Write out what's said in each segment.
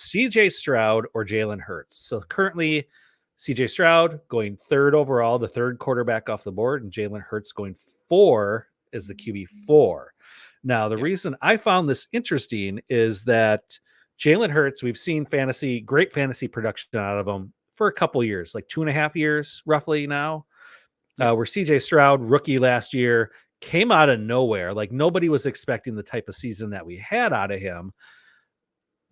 CJ Stroud or Jalen Hurts. So currently, CJ Stroud going third overall, the third quarterback off the board, and Jalen Hurts going 4 as the QB4. Now, the reason I found this interesting is that Jalen Hurts, we've seen great fantasy production out of him for a couple years, like 2.5 years roughly now. Where CJ Stroud, rookie last year, came out of nowhere. Like nobody was expecting the type of season that we had out of him.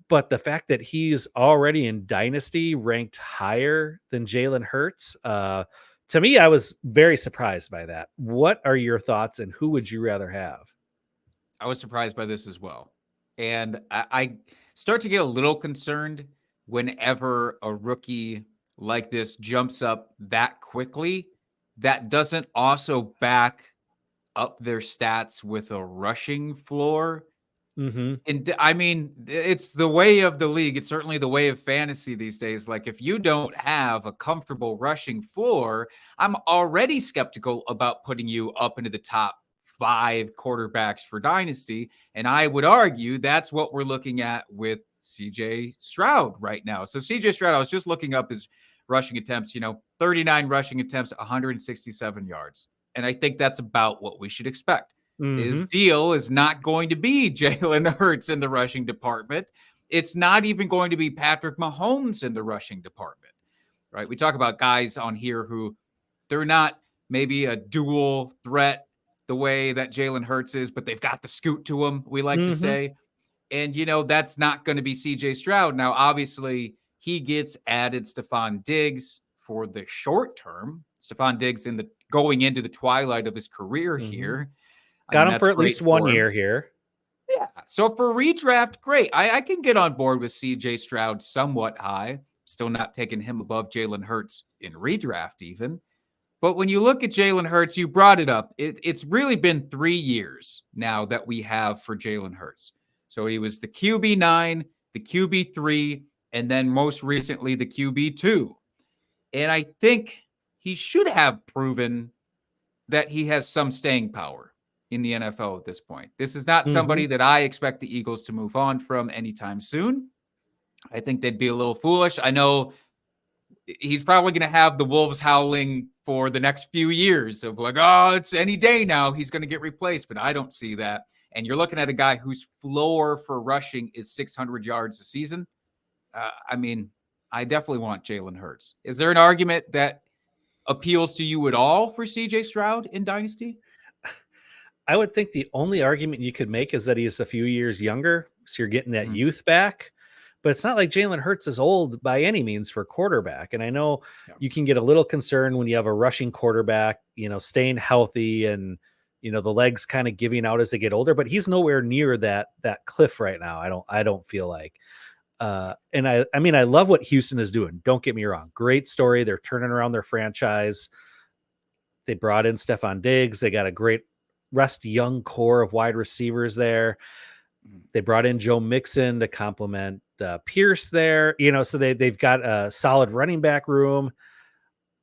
But the fact that he's already in Dynasty ranked higher than Jalen Hurts, to me, I was very surprised by that. What are your thoughts, and who would you rather have? I was surprised by this as well. And I start to get a little concerned whenever a rookie like this jumps up that quickly that doesn't also back up their stats with a rushing floor. Mm-hmm. And I mean, it's the way of the league. It's certainly the way of fantasy these days. Like, if you don't have a comfortable rushing floor, I'm already skeptical about putting you up into the top 5 quarterbacks for Dynasty. And I would argue that's what we're looking at with CJ Stroud right now. So, CJ Stroud, I was just looking up his rushing attempts, 39 rushing attempts, 167 yards. And I think that's about what we should expect. His deal is not going to be Jalen Hurts in the rushing department. It's not even going to be Patrick Mahomes in the rushing department, right? We talk about guys on here who they're not maybe a dual threat the way that Jalen Hurts is, but they've got the scoot to them, we like to say. And, that's not going to be CJ Stroud. Now, obviously, he gets added Stephon Diggs for the short term. Stephon Diggs going into the twilight of his career here. Got him for at least 1 year here. Yeah. So for redraft, great. I can get on board with CJ Stroud somewhat high. Still not taking him above Jalen Hurts in redraft even. But when you look at Jalen Hurts, you brought it up. It's really been 3 years now that we have for Jalen Hurts. So he was the QB9, the QB3, and then most recently the QB2. And I think he should have proven that he has some staying power in the NFL at this point. This is not somebody that I expect the Eagles to move on from anytime soon. I think they'd be a little foolish. I know he's probably going to have the wolves howling for the next few years of like, oh, it's any day now he's going to get replaced, but I don't see that. And you're looking at a guy whose floor for rushing is 600 yards a season. I definitely want Jalen Hurts. Is there an argument that appeals to you at all for CJ Stroud in Dynasty? I would think the only argument you could make is that he's a few years younger, so you're getting that youth back. But it's not like Jalen Hurts is old by any means for quarterback. And I know you can get a little concerned when you have a rushing quarterback, staying healthy and, the legs kind of giving out as they get older. But he's nowhere near that cliff right now. I don't feel like. And I love what Houston is doing. Don't get me wrong. Great story. They're turning around their franchise. They brought in Stephon Diggs. They got a great young core of wide receivers there. They brought in Joe Mixon to complement Pierce there, so they've got a solid running back room.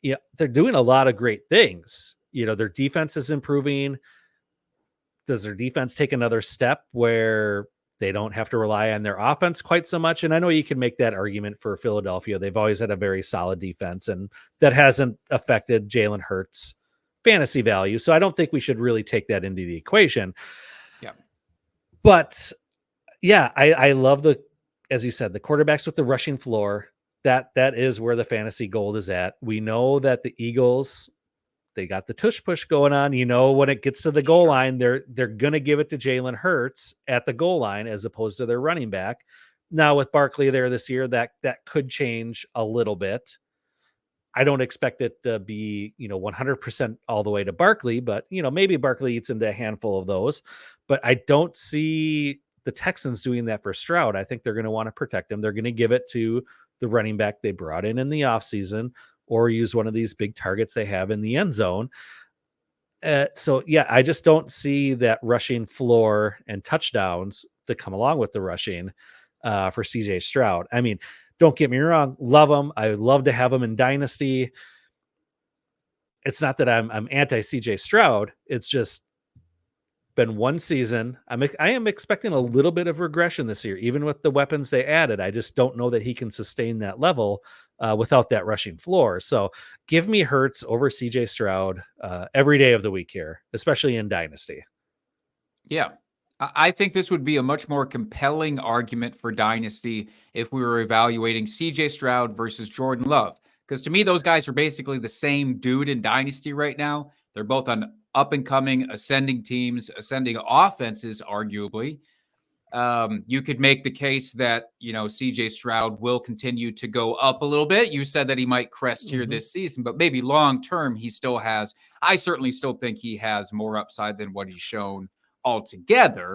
Yeah, they're doing a lot of great things. Their defense is improving. Does their defense take another step where they don't have to rely on their offense quite so much? And I know you can make that argument for Philadelphia. They've always had a very solid defense, and that hasn't affected Jalen Hurts' fantasy value. So I don't think we should really take that into the equation. Yeah. But yeah, I love as you said, the quarterbacks with the rushing floor. That is where the fantasy gold is at. We know that the Eagles, they got the tush push going on. When it gets to the goal line, they're going to give it to Jalen Hurts at the goal line as opposed to their running back. Now with Barkley there this year, that could change a little bit. I don't expect it to be, 100% all the way to Barkley, but, maybe Barkley eats into a handful of those. But I don't see the Texans doing that for Stroud. I think they're going to want to protect him. They're going to give it to the running back they brought in the offseason, or use one of these big targets they have in the end zone. So, yeah, I just don't see that rushing floor and touchdowns to come along with the rushing for CJ Stroud. I mean, don't get me wrong, love him. I would love to have him in Dynasty. It's not that I'm anti CJ Stroud. It's just been one season. I am expecting a little bit of regression this year, even with the weapons they added. I just don't know that he can sustain that level without that rushing floor. So give me Hurts over CJ Stroud every day of the week here, especially in Dynasty. Yeah. I think this would be a much more compelling argument for Dynasty if we were evaluating CJ Stroud versus Jordan Love. Because to me, those guys are basically the same dude in Dynasty right now. They're both on up and coming, ascending teams, ascending offenses, arguably. You could make the case that, CJ Stroud will continue to go up a little bit. You said that he might crest here this season, but maybe long term, I certainly still think he has more upside than what he's shown altogether.